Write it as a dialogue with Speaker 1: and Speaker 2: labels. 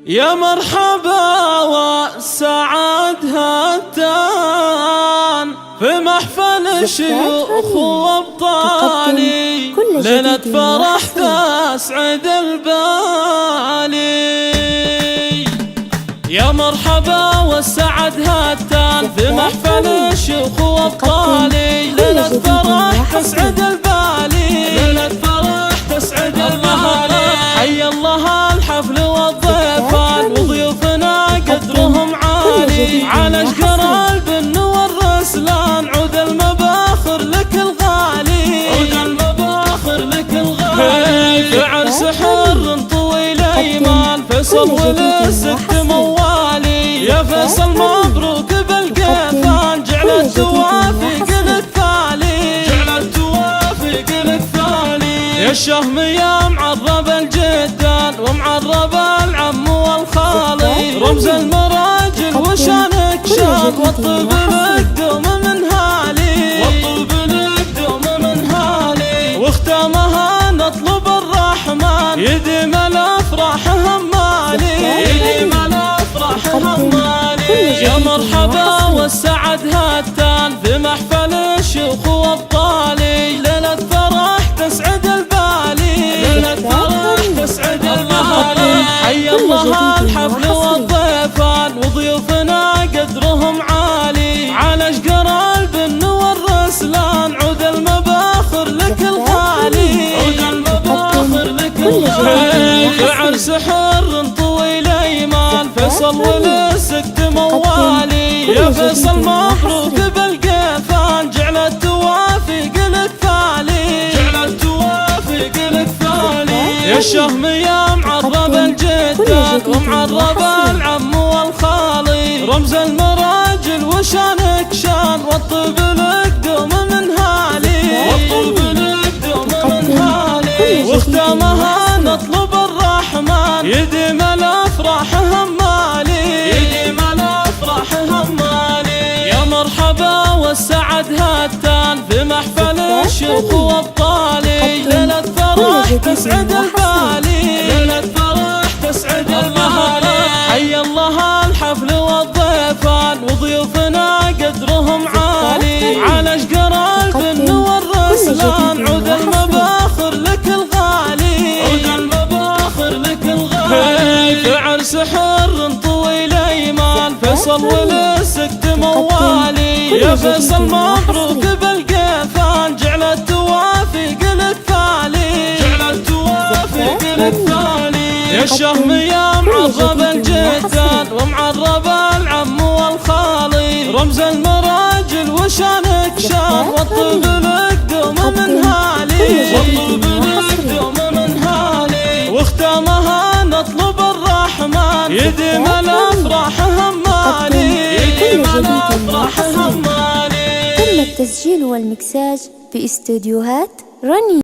Speaker 1: يا مرحبا وسعد هتان في محفل الشيوخ وابطالي، ليلة فرح تسعد البالي. يا مرحبا وسعد هتان في محفل الشيوخ وابطالي، ليلة فرح تسعد البالي، ليلة فرح تسعد البالي. حي الله الحفل والضيفان وضيوفنا قدرهم عالي، على اشقر البن والرسلان عود المباخر لك الغالي، عود المباخر لك الغالي. في عرس حر طويل ايمان فيصل ولست موالي، يا فيصل مبروك بالقيفان جعل التوافق لك ثالي، جعل التوافق لك ثالي. يا الشهم يا معرب الجدان ومعرب العم والخالي، رمز المراجل وشانك شان والطيب لك دوم من هالي، والطيب لك دوم من هالي. واختامها نطلب الرحمن يديم الافراح همالي، يديم الافراح همالي. يا مرحبا والسعد هتان في محفل الشيوخ وابطالي، ليلة فرح تسعد البالي، ليلة فرح تسعد البالي. حي الله الحفل والضيفان وضيوفنا قدرهم عالي، على اشقر البن والرسلان عود المباخر لك الغالي، عود المباخر لك الغالي. في عرس حر طويل ايمان فيصل ولست موالي، يا فيصل مبروك بالقيفان جعل التوافق لك ثالي، جعل التوافق لك ثالي. يا الشهم يا معرب الجدان ومعرب العم والخالي، رمز المراجل وشانك شان والطيب لك دوم من هالي، والطيب لك دوم من هالي. واختامها نطلب الرحمن يديم الافراح همالي، يديم الافراح همالي. يا مرحبا والسعد هتان في محفل الشيوخ وابطالي، ليلة فرح تسعد البالي، ليلة فرح تسعد البالي. حي الله الحفل والضيفان وضيوفنا قدرهم عالي، على اشقر البن والرسلان عود المباخر لك الغالي، عود المباخر لك الغالي. في عرس حر طويل ايمان فيصل ولست موالي، يا فيصل مبروك بالقيفان جعل التوافق لك ثالي، جعل التوافق لك ثالي. يا الشهم يا معرب الجدان ومعرب العم والخالي، رمز المراجل وشانك شان والطيب لك دوم من هالي، والطيب لك دوم من هالي. واختامها نطلب الرحمن يديم الافراح همالي، يديم الافراح همالي.
Speaker 2: تم التسجيل والمكساج في استديوهات رني.